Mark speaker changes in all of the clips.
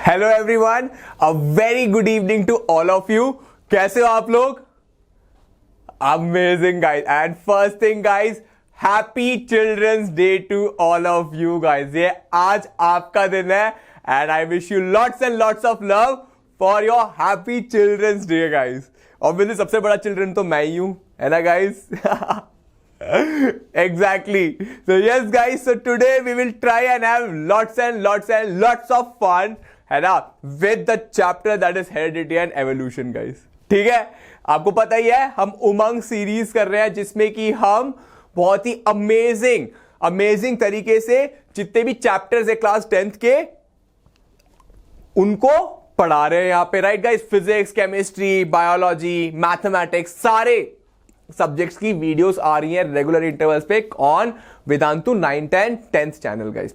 Speaker 1: Hello everyone, a very good evening to all of you. कैसे हो आप लोग? Amazing guys. And first thing guys, happy children's day to all of you guys. ये आज आपका दिन है and I wish you lots and lots of love for your happy children's day guys. Obviously सबसे बड़ा चिल्ड्रन तो मैं ही हूं, है ना guys? Exactly. So yes guys, so today we will try and have lots and lots and lots of fun, है ना, with the chapter that is heredity and evolution guys. ठीक है, आपको पता ही है हम उमंग सीरीज कर रहे हैं जिसमें कि हम बहुत ही अमेजिंग तरीके से जितने भी चैप्टर्स है क्लास 10th के उनको पढ़ा रहे हैं यहाँ पे, right guys? Physics, chemistry, biology, mathematics, सारे सब्जेक्ट्स की वीडियोस आ रही हैं रेगुलर इंटरवल्स पे on Vedantu 9th and 10th channel guys.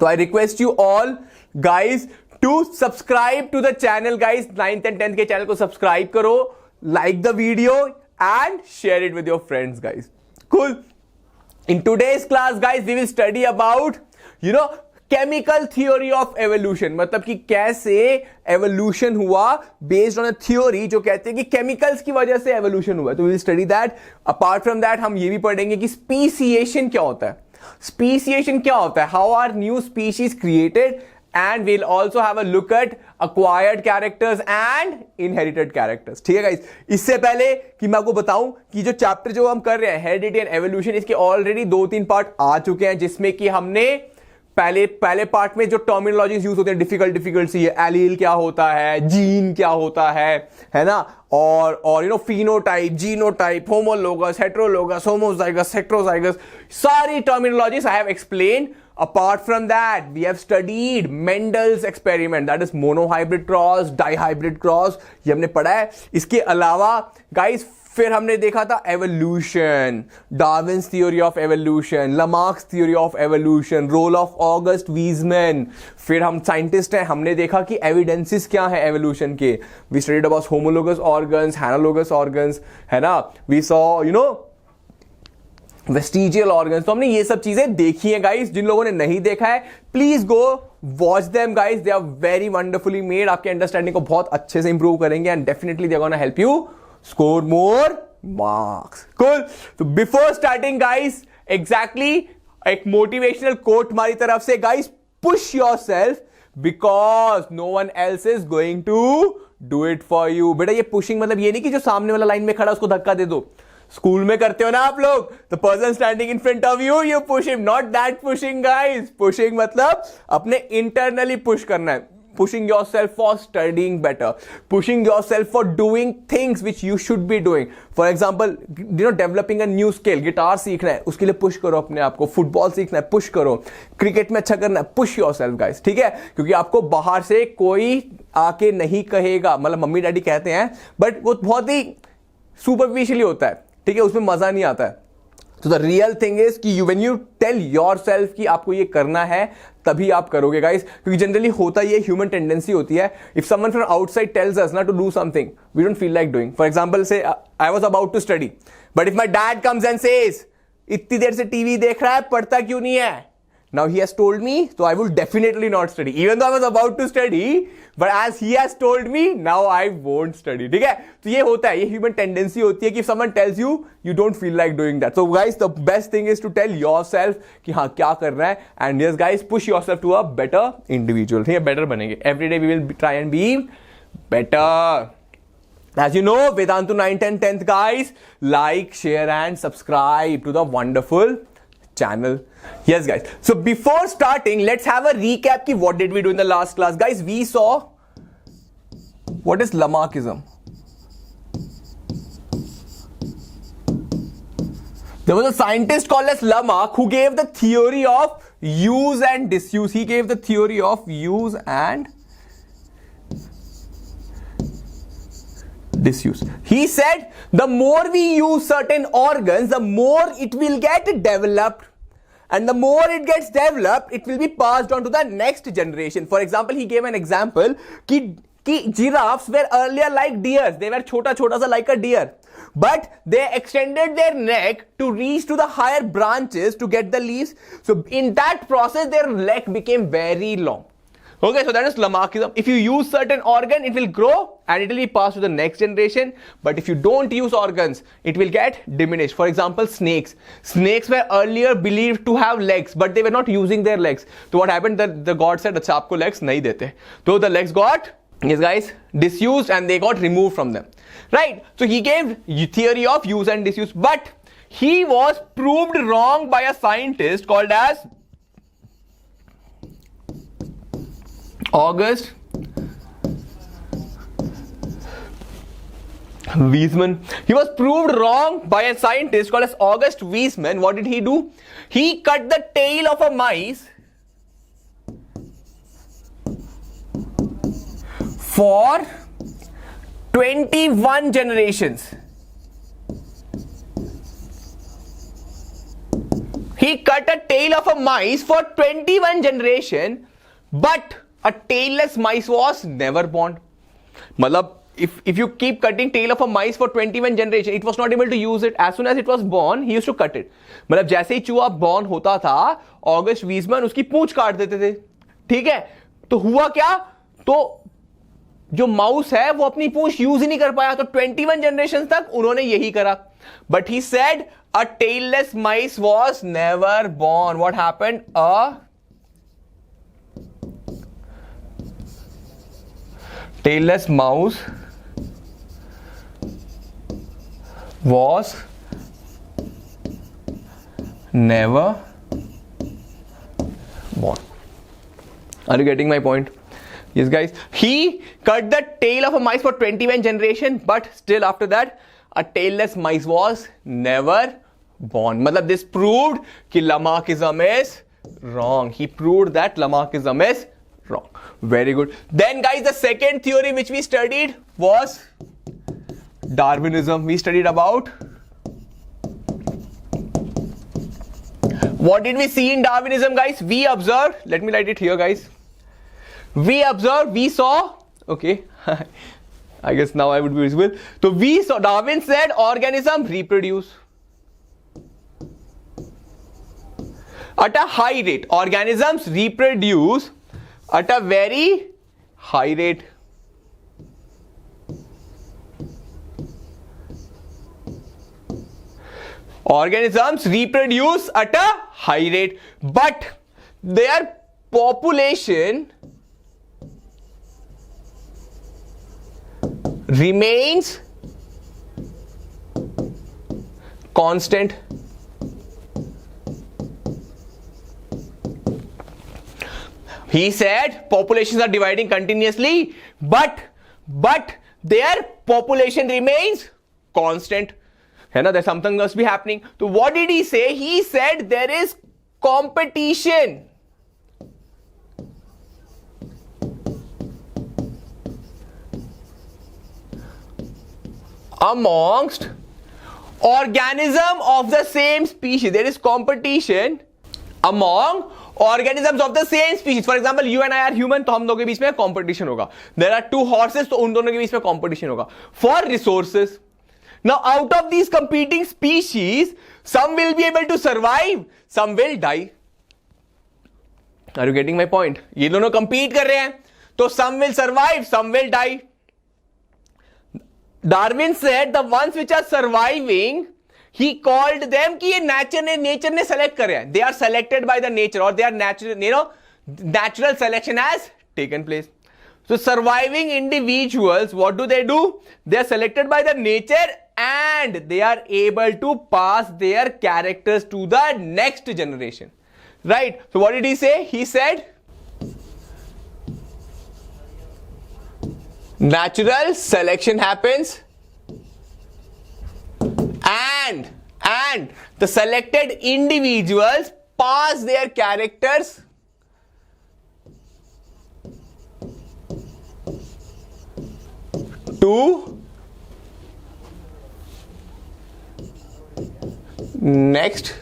Speaker 1: तो I request you all guys to subscribe to the channel guys. 9th and 10th के चैनल को subscribe करो, like the video and share it with your friends guys. Cool. In today's class guys we will study about chemical theory of evolution, मतलब कि कैसे evolution हुआ based on a theory जो कहते हैं कि केमिकल्स की वजह से एवोल्यूशन हुआ। तो we will study that. Apart from that हम ये भी पढ़ेंगे कि स्पीसिएशन क्या होता है, स्पीसिएशन क्या होता है, how are new species created, and we'll also have a look at acquired characters and inherited characters. ठीक है गाइस? इससे पहले कि मैं आपको बताऊं कि जो चैप्टर जो हम कर रहे हैं हेरिडिटी एंड एवोल्यूशन, इसके ऑलरेडी 2-3 पार्ट आ चुके हैं जिसमें कि हमने पहले पार्ट में जो टर्मिनोलॉजीज यूज होते हैं डिफिकल्ट सी है, एलील क्या होता है, जीन क्या होता है ना, और phenotype, genotype, homologous, heterologous, homozygous, heterozygous, सारी terminologies I have explain. Apart from that, we have studied Mendel's experiment, that is monohybrid cross, dihybrid cross, ये हमने पढ़ा है। इसके अलावा गाइस फिर हमने देखा था evolution, Darwin's theory of evolution, Lamarck's theory of evolution, role of August Weismann. फिर हम साइंटिस्ट हैं, हमने देखा कि एविडेंसेस क्या है एवोल्यूशन के। We studied about homologous organs, analogous organs, है ना। We saw vestigial organs. तो हमने ये सब चीजें देखी हैं गाइस। जिन लोगों ने नहीं देखा है please go watch them guys, they are very wonderfully made. आपके अंडरस्टैंडिंग को बहुत अच्छे से इंप्रूव करेंगे and definitely they are gonna help you score more marks. Cool. तो बिफोर स्टार्टिंग गाइस, एग्जैक्टली एक मोटिवेशनल कोट हमारी तरफ से guys, push yourself because no one else is going to do it for you. बेटा ये pushing मतलब ये नहीं कि जो सामने वाला लाइन में खड़ा उसको धक्का दे दो, स्कूल में करते हो ना आप लोग, the person standing in front of you, you push him, not that pushing guys. Pushing मतलब अपने इंटरनली पुश करना है, pushing yourself for studying better, pushing yourself for doing things which you should be doing. For example developing a new skill, guitar सीखना है उसके लिए push करो अपने आप को, फुटबॉल सीखना है पुश करो, क्रिकेट में अच्छा करना है पुश योरसेल्फ गाइस। ठीक है? क्योंकि आपको बाहर से कोई आके नहीं कहेगा, मतलब मम्मी डैडी कहते हैं बट वो बहुत ही सुपरफिशियली होता है, ठीक है, उसमें मजा नहीं आता है। तो द रियल थिंग इज कि व्हेन यू टेल योरसेल्फ कि आपको ये करना है तभी आप करोगे गाइस। क्योंकि जनरली होता ये ह्यूमन टेंडेंसी होती है, if someone from outside tells us ना to do something we don't feel like doing. For example say I was about to study but if my dad comes and says इतनी देर से TV देख रहा है, पढ़ता क्यों नहीं है? Now he has told me, so I will definitely not study. Even though I was about to study, but as he has told me, now I won't study. ठीक है? तो ये होता है, ये human tendency होती है कि if someone tells you, you don't feel like doing that. So guys, the best thing is to tell yourself कि हाँ क्या करना है, and yes guys, push yourself to a better individual. ठीक है? Better बनेंगे. Every day we will try and be better. As you know, Vedantu 9th and 10th guys, like, share and subscribe to the wonderful channel. Yes guys, so before starting let's have a recap ki what did we do in the last class guys. We saw what is Lamarckism. There was a scientist called as Lamarck who gave the theory of use and disuse. He gave the theory of use and disuse. He said the more we use certain organs, the more it will get developed, and the more it gets developed, it will be passed on to the next generation. For example, he gave an example कि giraffes were earlier like deers. They were छोटा सा like a deer, but they extended their neck to reach to the higher branches to get the leaves. So in that process, their leg became very long. Okay, so that is Lamarckism. If you use certain organ, it will grow and it will be passed to the next generation. But if you don't use organs, it will get diminished. For example, snakes. Snakes were earlier believed to have legs, but they were not using their legs. So what happened? The god said, "Acha, aapko legs nahi dete." So the legs got, yes guys, disused and they got removed from them. Right? So he gave theory of use and disuse, but he was proved wrong by a scientist called as August Weismann. He was proved wrong by a scientist called as August Weismann. What did he do? He cut the tail of a mice for 21 generations. He cut a tail of a mice for 21 generation, but a tailless mice was never born. Matlab, if you keep cutting tail of a mice for 21 generation, it was not able to use it. As soon as it was born, he used to cut it. मतलब जैसे ही चूहा born होता था, August Weissman उसकी पूंछ काट देते थे. ठीक है? तो हुआ क्या? तो जो माउस है वो अपनी पूंछ यूज ही नहीं कर पाया. तो 21 जनरेशन तक उन्होंने यही करा. But he said a tailless mice was never born. What happened? A tailless mouse was never born. Are you getting my point? Yes guys, he cut the tail of a mice for 21 generation, but still after that a tailless mice was never born. मतलब this proved कि Lamarckism is wrong. He proved that Lamarckism is wrong. Very good. Then guys, the second theory which we studied was Darwinism. We studied about, what did we see in Darwinism guys? We observed, let me write it here guys. We observed, we saw, okay, I guess now I would be visible. So we saw, Darwin said organisms reproduce at a high rate. Organisms reproduce at a very high rate. Organisms reproduce at a high rate, but their population remains constant. He said populations are dividing continuously, but their population remains constant. है ना? There's something must be happening. So what did he say? He said there is competition amongst organisms of the same species. There is competition among organisms of the same species. For example, you and I are human, तो हम दोनों के बीच में competition होगा. There are two horses, तो उन दोनों के बीच में competition होगा for resources. Now, out of these competing species, some will be able to survive, some will die. Are you getting my point? ये दोनों compete कर रहे हैं, तो some will survive, some will die. Darwin said the ones which are surviving, he called them कि ये nature ने select करे हैं. They are selected by the nature, or they are natural selection has taken place. So surviving individuals, what do? They are selected by the nature and they are able to pass their characters to the next generation. Right? So what did he say? He said natural selection happens and the selected individuals pass their characters to next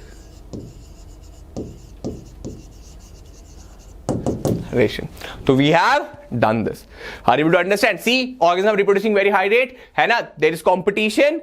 Speaker 1: generation. So we have done this. Are you able to understand? See, organisms are reproducing very high rate. है ना? There is competition.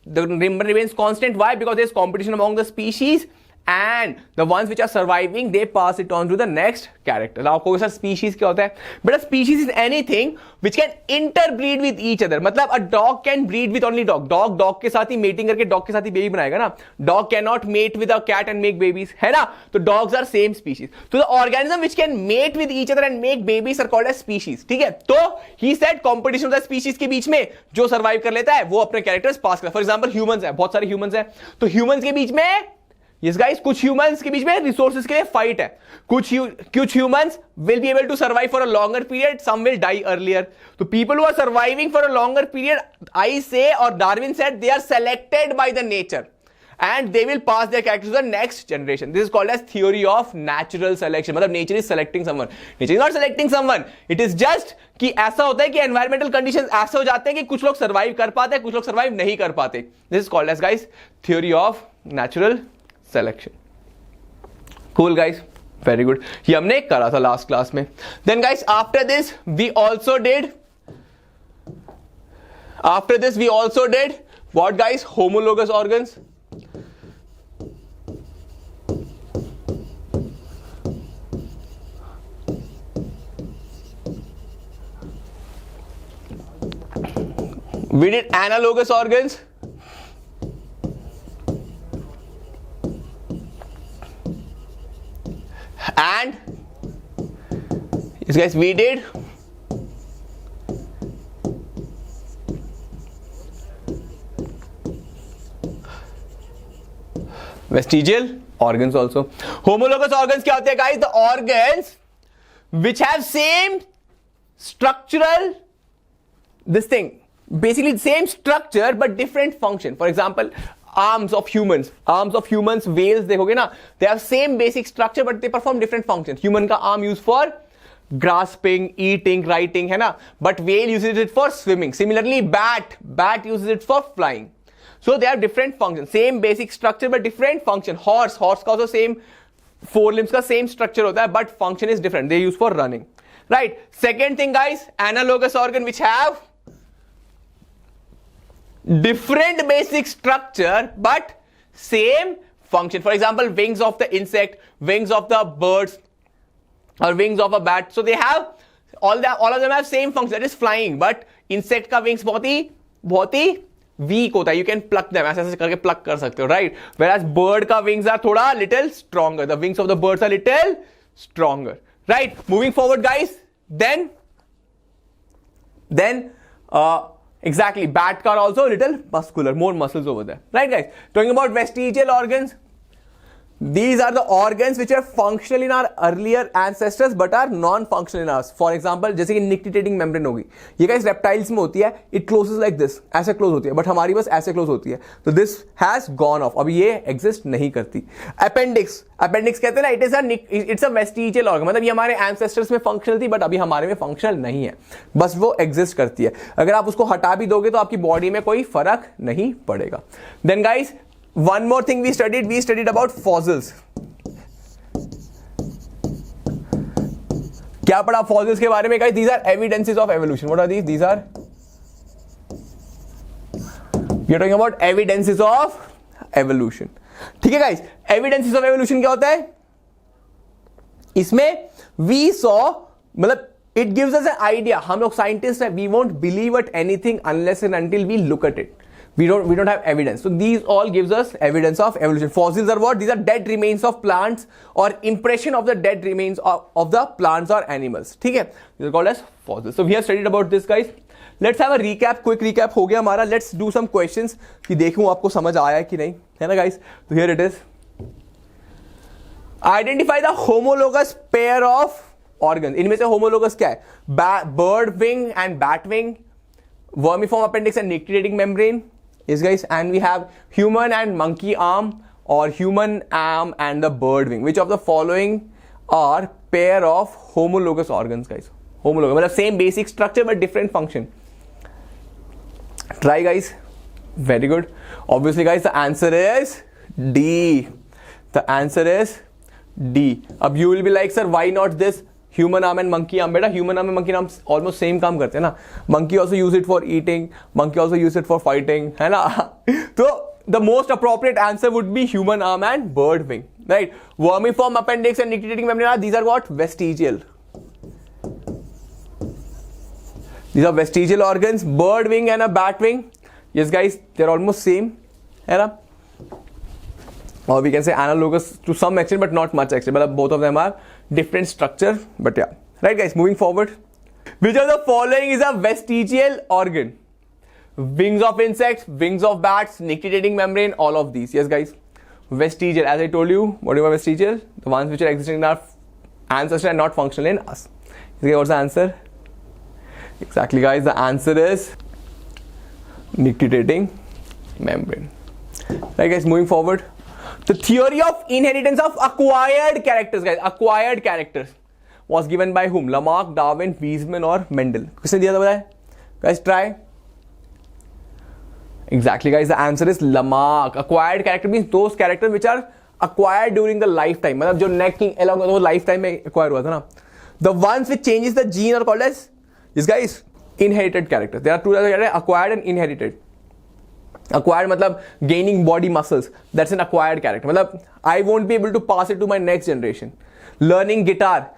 Speaker 1: The number remains constant. Why? Because there is competition among the species and the ones which are surviving they pass it on to the next character. Now आपको sir species क्या होता है? But a species is anything which can interbreed with each other. मतलब a dog can breed with only dog. Dog के साथ ही mating करके dog के साथ ही baby बनाएगा ना. Dog cannot mate with a cat and make babies, है ना? तो dogs are same species. So the organism which can mate with each other and make babies are called as species. ठीक है? तो he said competition of the species के बीच में जो survive कर लेता है वो अपने characters pass करता है. For example humans है, बहुत सारे humans हैं. तो humans के बीच में Yes guys, कुछ humans के बीच में resources के लिए fight है. कुछ humans will be able to survive for a longer period, some will die earlier. So people who are surviving for a longer period, I say or Darwin said they are selected by the nature and they will pass their characters to the next generation. This is called as theory of natural selection. मतलब nature is selecting someone. Nature is not selecting someone. It is just कि ऐसा होता है कि environmental conditions ऐसे हो जाते हैं कि कुछ लोग survive कर पाते हैं, कुछ लोग survive नहीं कर पाते. This is called as guys theory of natural selection. Cool guys, very good. ये हमने करा था last class में. Then guys, after this we also did what guys? Homologous organs. We did analogous organs. And yes guys, we did vestigial organs also. Homologous organs क्या होते हैं guys? The organs which have same structural basically same structure but different function. For example, arms of humans, whales देखोगे ना, they have same basic structure but they perform different functions. Human का arm used for grasping, eating, writing, है ना, but whale uses it for swimming. Similarly, bat uses it for flying. So they have different functions, same basic structure but different function. Horse का also same four limbs का same structure होता है but function is different. They use for running, right? Second thing guys, analogous organ which have different basic structure but same function. For example, wings of the insect, wings of the birds, or wings of a bat. So they have all of them have same function, that is flying. But insect का wings बहुत ही weak होता है. You can pluck them, ऐसे करके pluck कर सकते हो, right? Whereas bird का wings are थोड़ा little stronger. The wings of the birds are little stronger, right? Moving forward, guys. Then exactly, bat are also a little muscular, more muscles over there, right guys? Talking about vestigial organs, these are the organs which are functional in our earlier ancestors but are non-functional in us. For example, जैसे कि nictitating membrane होगी, ये guys reptiles में होती है, it closes like this, ऐसे close होती है, but हमारी बस ऐसे close होती है. तो this has gone off, अभी ये exist नहीं करती. Appendix कहते हैं ना, it's a vestigial organ. मतलब ये हमारे ancestors में functional थी but अभी हमारे में functional नहीं है, बस वो exist करती है. अगर आप उसको हटा भी दोगे तो आपकी body में कोई फर्क नहीं पड़ेगा. Then guys, one more thing we studied about fossils. क्या पढ़ा fossils के बारे में guys? These are evidences of evolution. What are these? These are, we are talking about evidences of evolution. ठीक है guys, evidences of evolution क्या होता है? इसमें we saw, मतलब it gives us an idea. हम लोग scientists हैं, we won't believe at anything unless and until we look at it. We don't have evidence. So these all gives us evidence of evolution. Fossils are what? These are dead remains of plants or impression of the dead remains of the plants or animals. ठीक है? These are called as fossils. So we have studied about this guys. Let's have a recap. Quick recap हो गया हमारा. Let's do some questions कि देखूं आपको समझ आया कि नहीं, है ना guys? So here it is. Identify the homologous pair of organs. इनमें से homologous क्या है? Bird wing and bat wing, vermiform appendix and nictitating membrane. Yes guys, and we have human and monkey arm or human arm and the bird wing. Which of the following are pair of homologous organs guys? Homologous, मतलब same basic structure but different function. Try guys. Very good. Obviously guys, the answer is D. The answer is D. अब you will be like, sir, why not this? Human arm and monkey arm. बेटा human arm and monkey arm almost same काम करते हैं ना. Monkey also use it for eating. Monkey also use it for fighting, है ना? तो the most appropriate answer would be human arm and bird wing, right? Vermiform appendix and nictitating membrane, these are what? Vestigial. These are vestigial organs. Bird wing and a bat wing, yes guys, they're almost same, है ना? Or we can say analogous to some extent, but not much extent. But both of them are different structure, but yeah. Right guys, moving forward. Which of the following is a vestigial organ? Wings of insects, wings of bats, nictitating membrane, all of these. Yes guys. Vestigial, as I told you, what do you mean vestigial? The ones which are existing in our ancestor and not functional in us. Okay, what's the answer? Exactly guys, the answer is nictitating membrane. Right guys, moving forward. The theory of inheritance of acquired characters, guys. Acquired characters was given by whom? Lamarck, Darwin, Weizmann or Mendel? किसने दिया था बताए? Guys, try. Exactly, guys. The answer is Lamarck. Acquired character means those characters which are acquired during the lifetime. मतलब जो neck king along वो lifetime में acquire हुआ था ना. The ones which changes the gene are called as, yes guys, inherited characters. There are two other characters: acquired and inherited. Acquired मतलब gaining body muscles. That's an acquired character. मतलब I won't be able to pass it to my next generation. Learning guitar,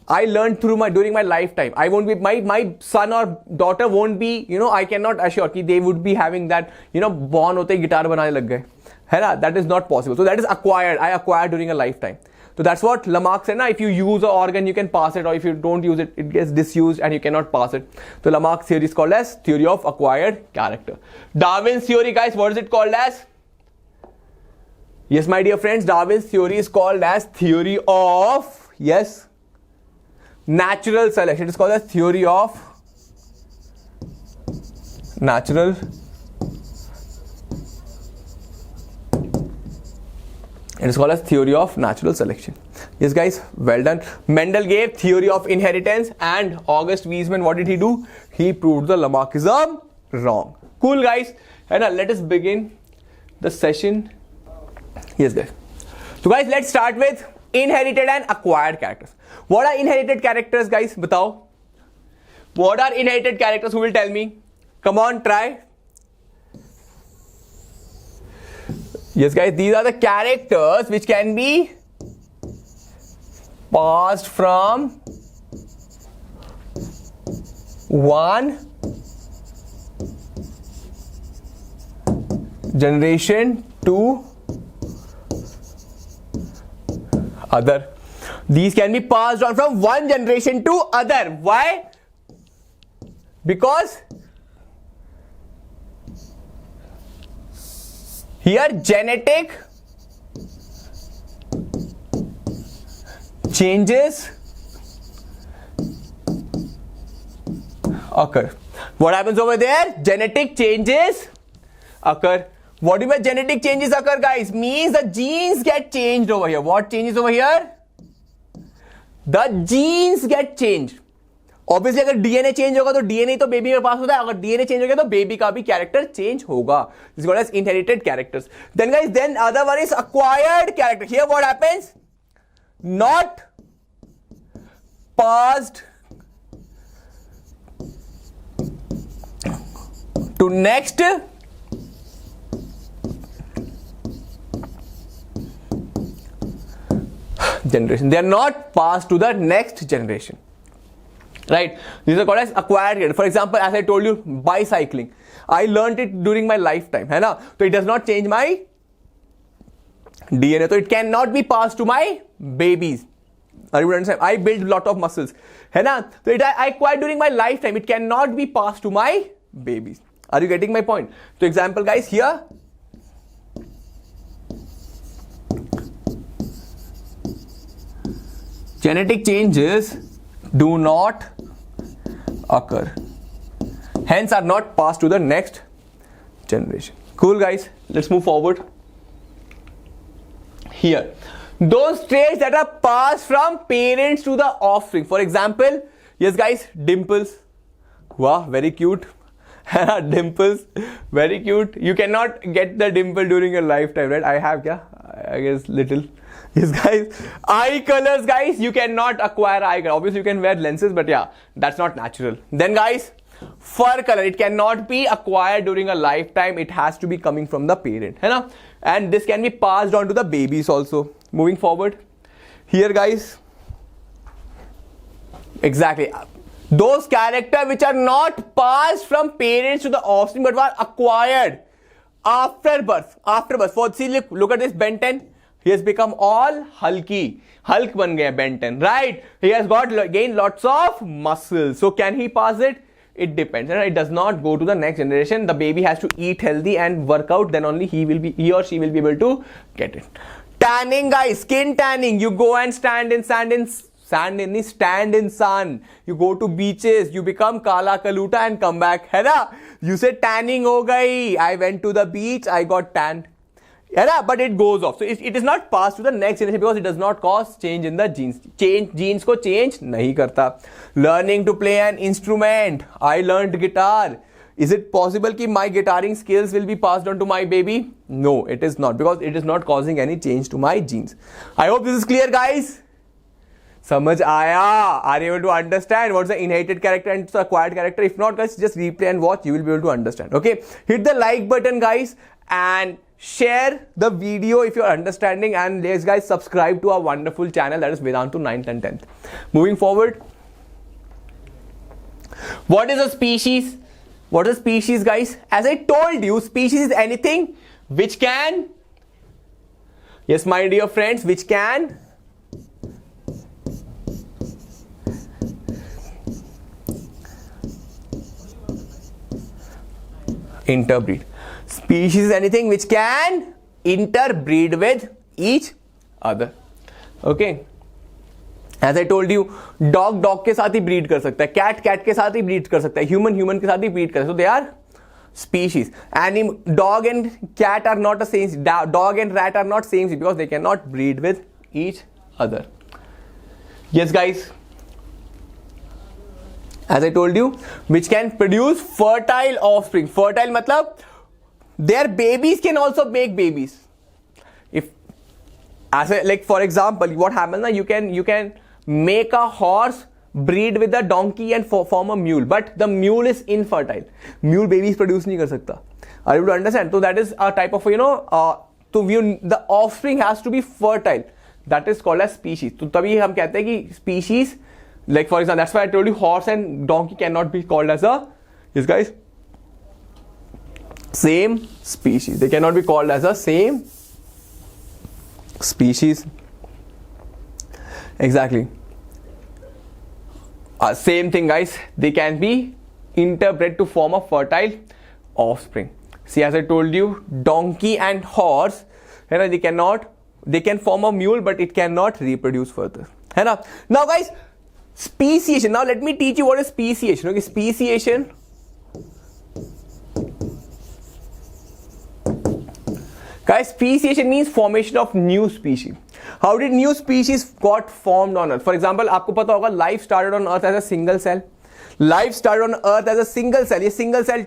Speaker 1: I learned during my lifetime. I won't be, my son or daughter won't be, I cannot assure कि they would be having that, born होते ही guitar बनाने लग गए, है ना? That is not possible. So that is acquired. I acquired during a lifetime. So that's what Lamarck said, na? If you use an organ, you can pass it, or if you don't use it, it gets disused and you cannot pass it. So Lamarck's theory is called as theory of acquired character. Darwin's theory, guys, what is it called as? Yes, my dear friends, Darwin's theory is called as theory of, yes, natural selection. It is called as theory of natural It is called as theory of natural selection. Yes guys, well done. Mendel gave theory of inheritance, and August Weizmann, what did he do? He proved the Lamarckism wrong. Cool guys. And now let us begin the session. Yes guys. So guys, let's start with inherited and acquired characters. What are inherited characters, guys? Batao. What are inherited characters? Who will tell me? Come on, try. Yes guys, these are the characters which can be passed from one generation to other. These can be passed on from one generation to other. Why? Because here genetic changes occur. What happens over there? Genetic changes occur. What do you mean genetic changes occur, guys? Means the genes get changed over here. What changes over here? The genes get changed. Obviously अगर DNA change होगा तो DNA तो baby में पास होता है, अगर DNA change हो गया तो बेबी का भी कैरेक्टर चेंज होगा. This is called as inherited characters. Then guys, then other one is acquired character. Here what happens? Not passed to next generation. They are not passed to the next generation. Right? These are called as acquired character. For example, as I told you, bicycling. I learned it during my lifetime. है ना? So it does not change my DNA. So it cannot be passed to my babies. Are you understand? I build a lot of muscles. है ना? So I acquired during my lifetime. It cannot be passed to my babies. Are you getting my point? So example, guys, here. Genetic changes do not occur, hence are not passed to the next generation. Cool guys, let's move forward. Here, those traits that are passed from parents to the offspring. For example, yes guys, dimples. Wow, very cute. Dimples, very cute. You cannot get the dimple during your lifetime, right? I have, yeah, I guess little. Yes guys, eye colors, guys, you cannot acquire eye color. Obviously you can wear lenses, but yeah, that's not natural. Then guys, fur color, it cannot be acquired during a lifetime, it has to be coming from the parent, है ना? And this can be passed on to the babies also. Moving forward, here guys, exactly, those characters which are not passed from parents to the offspring but were acquired after birth. For see, look at this Ben 10. He has become all hulky. Hulk ban gaya Ben 10, right? He has gained lots of muscles. So can he pass it? It depends. It does not go to the next generation. The baby has to eat healthy and work out. Then only he or she will be able to get it. Tanning, guys, skin tanning. You go and stand in sun. You go to beaches. You become Kala Kaluta and come back. है ना? You say tanning हो गई. I went to the beach. I got tanned. Yeah, but it goes off. So it is not passed to the next generation because it does not cause change in the genes. Genes को change नहीं करता. Learning to play an instrument. I learned guitar. Is it possible कि my guitaring skills will be passed on to my baby? No, it is not, because it is not causing any change to my genes. I hope this is clear, guys. समझ आया? Are you able to understand what's the inherited character and the acquired character? If not, guys, just replay and watch. You will be able to understand. Okay, hit the like button, guys, and share the video if you are understanding, and let's guys subscribe to our wonderful channel, that is Vedantu 9th and 10th. Moving forward, what is a species? What is a species, guys? As I told you, species is anything which can, yes my dear friends, which can interbreed. Species is anything which can interbreed with each other. Okay. As I told you, dog के साथ ही breed कर सकता है, cat के साथ ही breed कर सकता है, human के साथ ही breed कर सकता है. So they are species. Dog and cat are not the same. Dog and rat are not same because they cannot breed with each other. Yes, guys. As I told you, which can produce fertile offspring. Fertile matlab their babies can also make babies. If, as a, like for example, what happens now, you can make a horse breed with a donkey and form a mule, but the mule is infertile. Mule babies produce नहीं कर सकता. Are you able to understand? So that is a type of the offspring has to be fertile. That is called as species. तो तभी हम कहते हैं कि species, like for example, that's why I told you horse and donkey cannot be called as a, yes guys, same species. They cannot be called as a same species. Exactly. Same thing, guys. They can be interbred to form a fertile offspring. See, as I told you, donkey and horse, they can form a mule, but it cannot reproduce further. Now, guys, speciation. Now, let me teach you what is speciation. Okay, speciation. Guys, speciation means formation of new species. How did new species got formed on Earth? For example, आपको पता होगा, life started on Earth as a single cell. Life started on Earth as a single cell. This single cell,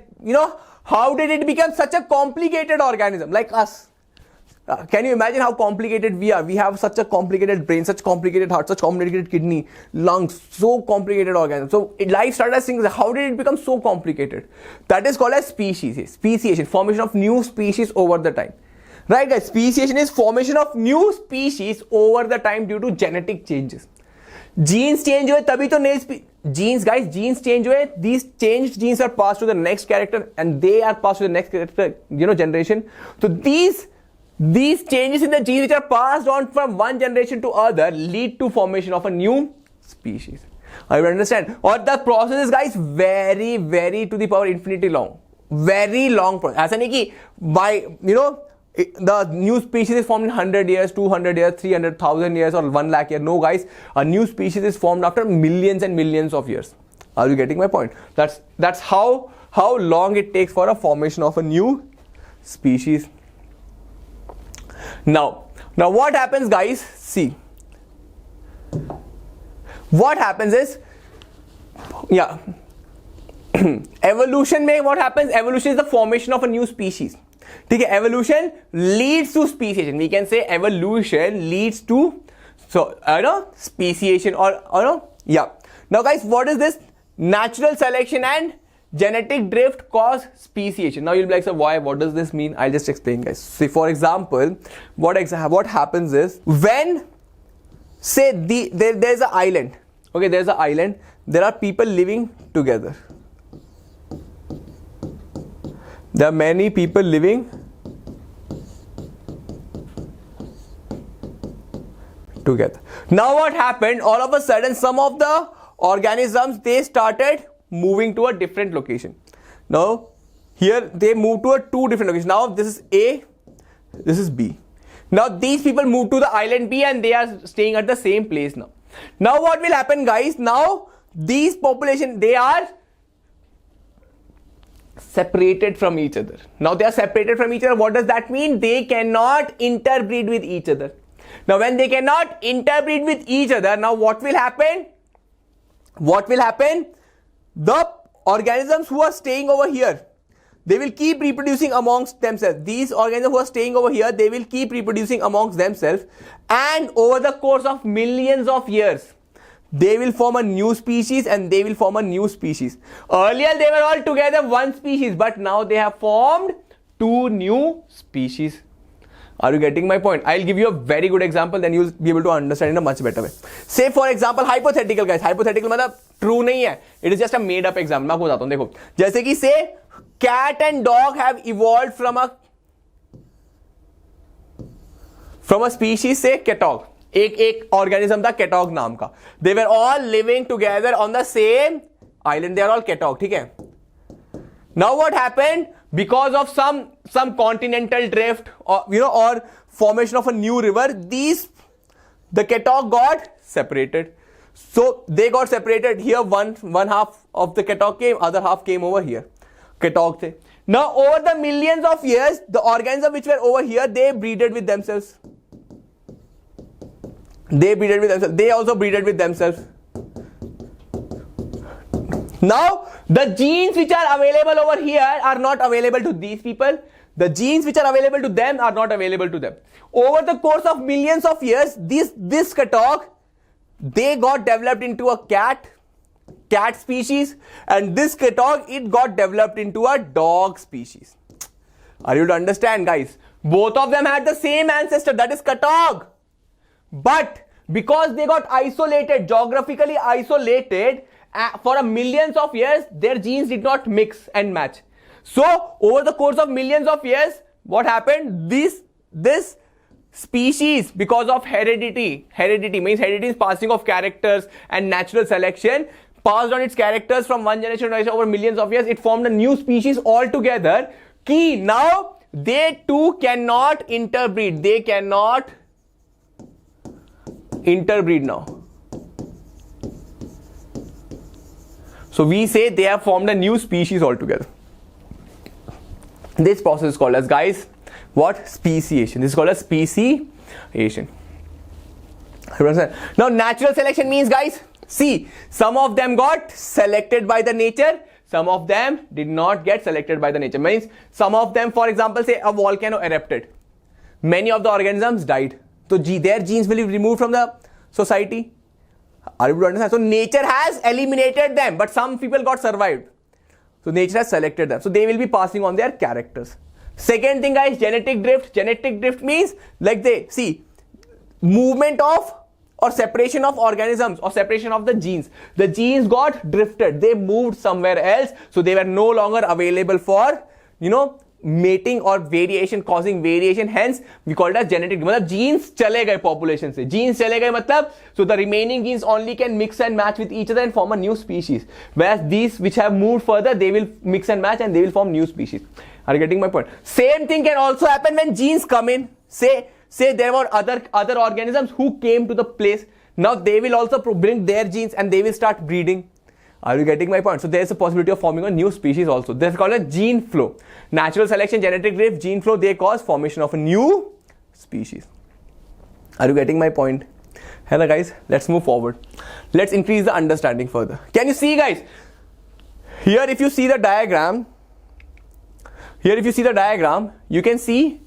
Speaker 1: how did it become such a complicated organism like us? Can you imagine how complicated we are? We have such a complicated brain, such complicated heart, such complicated kidney, lungs, so complicated organism. So life started as single cell. How did it become so complicated? That is called as species. Speciation, formation of new species over the time. Right, guys, speciation is formation of new species over the time due to genetic changes. Genes change हुए तभी तो नए genes, guys, genes change हुए. These changed genes are passed to the next character and they are passed to the next character, generation. So these changes in the genes which are passed on from one generation to other lead to formation of a new species. I understand. Or the process is, guys, very, very to the power infinity long. Very long process. ऐसा नहीं कि by, the new species is formed in 100 years, 200 years, 300,000 years, or 1 lakh years. No, guys, a new species is formed after millions and millions of years. Are you getting my point? That's how long it takes for a formation of a new species. Now what happens, guys? See, what happens is, evolution mein what happens? Evolution is the formation of a new species. Okay, evolution leads to speciation. We can say evolution leads to speciation or. Now, guys, what is this? Natural selection and genetic drift cause speciation. Now you'll be like, so why? What does this mean? I'll just explain, guys. See, for example, what happens is when, say, there's an island. Okay, there's an island. There are people living together. There are many people living together. Now what happened? All of a sudden, some of the organisms, they started moving to a different location. Now here they move to two different locations. Now this is A, this is B. Now these people move to the island B and they are staying at the same place now. Now what will happen, guys? Now these population, they are separated from each other. Now they are separated from each other. What does that mean? They cannot interbreed with each other. Now when they cannot interbreed with each other, now what will happen? What will happen? The organisms who are staying over here, they will keep reproducing amongst themselves. These organisms who are staying over here, they will keep reproducing amongst themselves, and over the course of millions of years, they will form a new species and they will form a new species. Earlier they were all together one species, but now they have formed two new species. Are you getting my point? I'll give you a very good example, then you'll be able to understand in a much better way. Say for example, hypothetical, guys. Hypothetical मतलब true नहीं है. It is just a made up example. मैं आपको बताता हूँ. देखो, जैसे कि say cat and dog have evolved from a species, say catog. एक organism था catog नाम का. They were all living together on the same island. They are all catog. ठीक है? Now what happened? Because of some continental drift, or formation of a new river, the catog got separated. So they got separated. Here one half of the catog came, other half came over here. Catog the. Now over the millions of years, the organisms which were over here, they breeded with themselves. They also breeded with themselves. Now, the genes which are available over here are not available to these people. The genes which are available to them are not available to them. Over the course of millions of years, this catog, they got developed into a cat species, and this catog, it got developed into a dog species. Are you to understand, guys? Both of them had the same ancestor, that is catog. But because they got isolated, geographically isolated, for a millions of years, their genes did not mix and match. So over the course of millions of years, what happened? This species, because of heredity means heredity is passing of characters and natural selection, passed on its characters from one generation to another over millions of years. It formed a new species altogether. Key, now they too cannot interbreed. They cannot interbreed now. So we say they have formed a new species altogether. This process is called as, guys, what? Speciation. This is called as speciation. Now natural selection means, guys, see, some of them got selected by the nature, some of them did not get selected by the nature. Means some of them, for example, say a volcano erupted, many of the organisms died, so their genes will be removed from the society. Are you able to understand? So nature has eliminated them, but some people got survived. So nature has selected them. So they will be passing on their characters. Second thing, guys, genetic drift. Genetic drift means, like, they see movement of or separation of organisms or separation of the genes. The genes got drifted. They moved somewhere else. So they were no longer available for, mating or variation, causing variation. Hence we call it as genetic. मतलब genes चले गए population से. Genes चले गए मतलब, so the remaining genes only can mix and match with each other and form a new species. Whereas these which have moved further, they will mix and match and they will form new species. Are you getting my point? Same thing can also happen when genes come in. Say there were other organisms who came to the place. Now they will also bring their genes and they will start breeding. Are you getting my point? So there is a possibility of forming a new species also. This is called a gene flow. Natural selection, genetic drift, gene flow, they cause formation of a new species. Are you getting my point? Hello guys, let's move forward. Let's increase the understanding further. Can you see, guys? Here if you see the diagram, you can see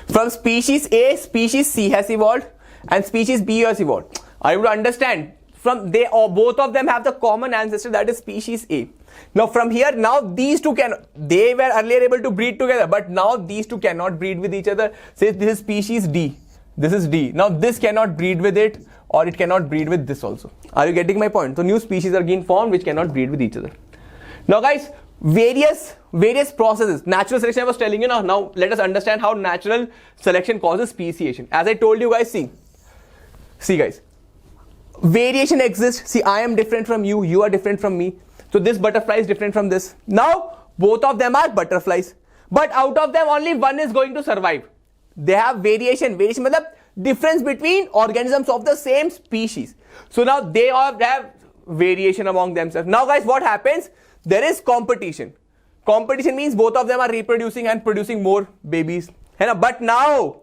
Speaker 1: from species A, species C has evolved and species B has evolved. Are you able to understand? from they or both of them have the common ancestor, that is species A. Now from here, now these two they were earlier able to breed together, but now these two cannot breed with each other. Say this is species D, this is D. Now this cannot breed with it, or it cannot breed with this also. Are you getting my point? So new species are being formed which cannot breed with each other. Now guys, various processes. Natural selection I was telling you. Now let us understand how natural selection causes speciation. As I told you guys, see guys, variation exists. See, I am different from you, you are different from me. So this butterfly is different from this. Now both of them are butterflies, but out of them only one is going to survive. They have variation. Variation means difference between organisms of the same species. So now they all have variation among themselves. Now guys, what happens? There is competition. Competition means both of them are reproducing and producing more babies. But now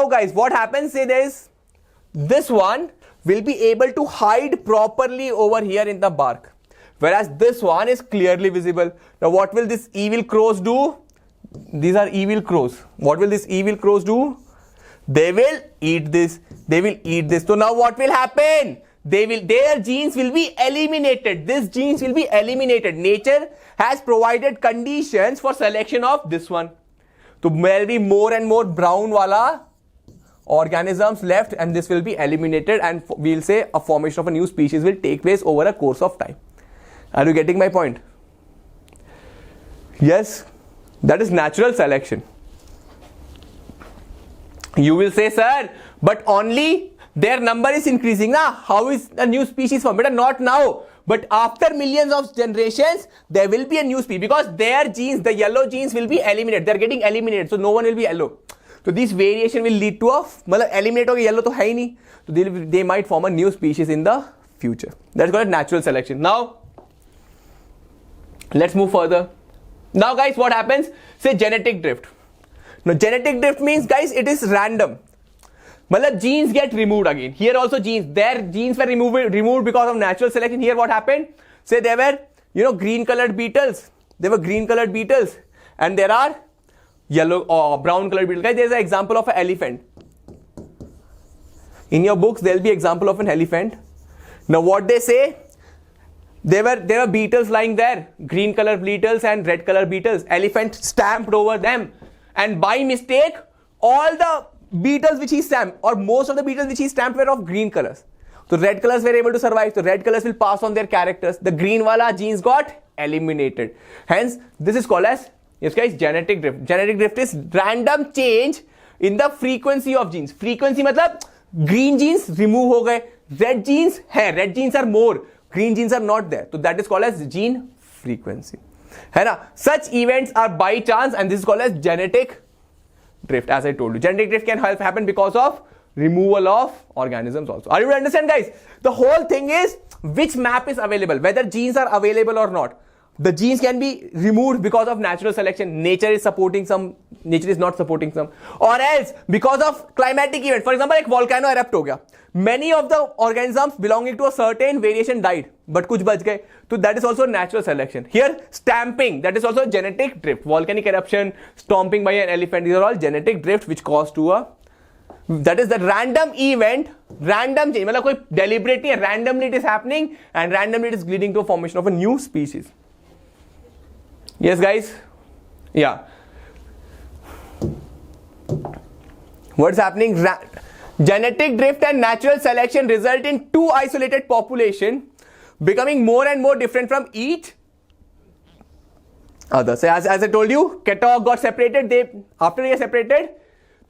Speaker 1: guys, what happens? Say there is this one will be able to hide properly over here in the bark, whereas this one is clearly visible. Now what will this evil crows do? These are evil crows. What will this evil crows do? They will eat this. They will eat this. So now what will happen? Their genes will be eliminated. These genes will be eliminated. Nature has provided conditions for selection of this one. So there will be more and more brown wala organisms left, and this will be eliminated, and we'll say a formation of a new species will take place over a course of time. Are you getting my point? Yes, that is natural selection. You will say, sir, but only their number is increasing. How is a new species formed? But not now. But after millions of generations, there will be a new species, because their genes, the yellow genes, will be eliminated. They are getting eliminated, so no one will be yellow. So this variation will lead to eliminate hoga, yellow to hai nahi. So they might form a new species in the future. That's called natural selection. Now let's move further. Now guys, what happens? Say genetic drift. Now genetic drift means, guys, it is random. Genes get removed again. Here also their genes were removed because of natural selection. Here what happened? Say there were, green colored beetles. There were green colored beetles, and there are yellow or brown colored beetles. Guys, there is an example of an elephant. In your books, there will be example of an elephant. Now what they say? There were beetles lying there, green color beetles and red color beetles. Elephant stamped over them, and by mistake, all the beetles which he stamped, or most of the beetles which he stamped, were of green colors. So red colors were able to survive. So red colors will pass on their characters. The green wala genes got eliminated. Hence, this is called as, yes guys, genetic drift. Genetic drift is random change in the frequency of genes. Frequency matlab green genes remove ho gaye, red genes hai, red genes are more, green genes are not there. So that is called as gene frequency. है ना? Such events are by chance, and this is called as genetic drift. As I told you, genetic drift can happen because of removal of organisms also. Are you able to understand, guys? The whole thing is which map is available, whether genes are available or not. The genes can be removed because of natural selection. Nature is supporting some, nature is not supporting some, or else because of climatic event. For example, एक volcano erupt हो गया. Many of the organisms belonging to a certain variation died, but कुछ बच गए. So that is also natural selection. Here, stamping, that is also genetic drift. Volcanic eruption, stomping by an elephant, these are all genetic drift which cause to a, that is the random event, random change. मतलब कोई deliberate नहीं है, randomly it is happening, and randomly it is leading to a formation of a new species. Yes, guys? Yeah. What's happening? Genetic drift and natural selection result in two isolated populations becoming more and more different from each other. So as I told you, Katok got separated. After they are separated,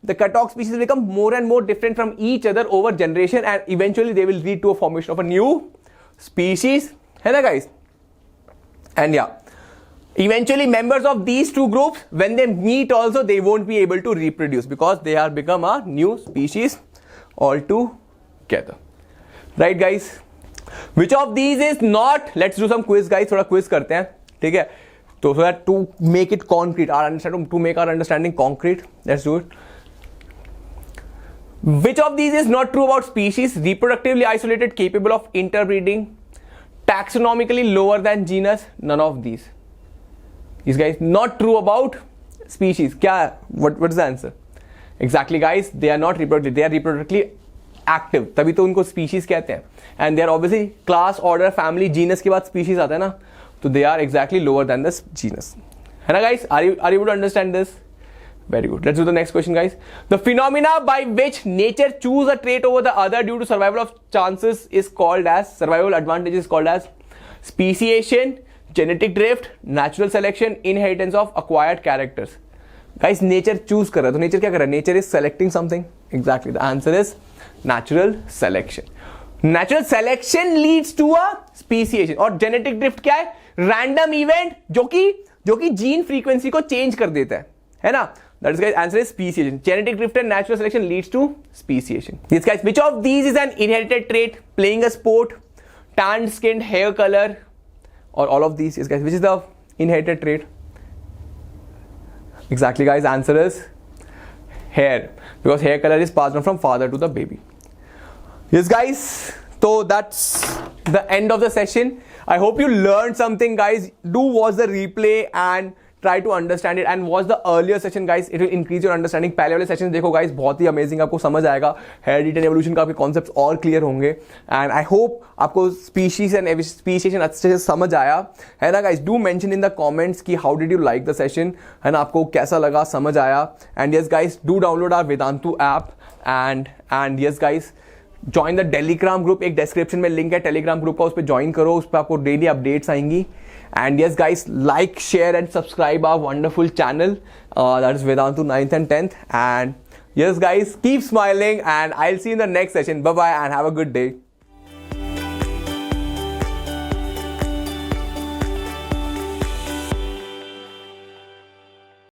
Speaker 1: the Katok species become more and more different from each other over generation, and eventually they will lead to a formation of a new species. Hai na, guys? And yeah, eventually members of these two groups, when they meet also, they won't be able to reproduce because they are become a new species altogether. Right, guys? Which of these is not? Let's do some quiz, guys. थोड़ा quiz करते हैं, ठीक है? So that to make it concrete, to make our understanding concrete, let's do it. Which of these is not true about species? Reproductively isolated, capable of interbreeding, taxonomically lower than genus? None of these. These guys, not true about species. What is the answer? Exactly, guys. They are not reproductive. They are reproductively active, तभी तो उनको species कहते हैं. And they are obviously class, order, family, genus के बाद species आता है ना, तो they are exactly lower than the genus. है ना guys? Are you able to understand this? Very good. Let's do the next question, guys. The phenomena by which nature choose a trait over the other due to survival of chances is called as, survival advantage is called as speciation, genetic drift, natural selection, inheritance of acquired characters. Guys, nature choose कर रहा है, तो nature क्या कर रहा है? Nature is selecting something. Exactly. The answer is natural selection. Natural selection leads to a speciation. और genetic drift क्या है? Random event जो कि जीन फ्रीक्वेंसी को चेंज कर देता है ना? That is, guys, answer is speciation. Genetic drift and natural selection leads to speciation. Yes, guys, which of these is an inherited trait? Playing a sport, tanned skin, hair color, or all of these? Yes, guys, which is the inherited trait? Exactly, guys, answer is hair, because hair color is passed on from father to the baby. Yes, guys, so that's the end of the session. I hope you learned something, guys. Do watch the replay and try to understand it and watch the earlier session, guys. It will increase your understanding. पहले वाले session देखो guys, बहुत ही amazing, आपको समझ आएगा. Heredity and evolution का आपके concepts और क्लियर होंगे. एंड आई होप आपको स्पीशीज एंड स्पीशिएशन अच्छे से समझ आया है ना guys. Do mention in the comments कि how did you like the session, है ना, आपको कैसा लगा, समझ आया. And yes guys, do download our Vedantu app. And yes guys, join the Telegram group. एक डिस्क्रिप्शन में लिंक है टेलीग्राम ग्रुप का, उस पर ज्वाइन करो. उस पर आपको डेली अपडेट्स आएंगी. And yes, guys, like, share, and subscribe our wonderful channel. That is Vedantu 9th and 10th. And yes, guys, keep smiling, and I'll see you in the next session. Bye bye, and have a good day.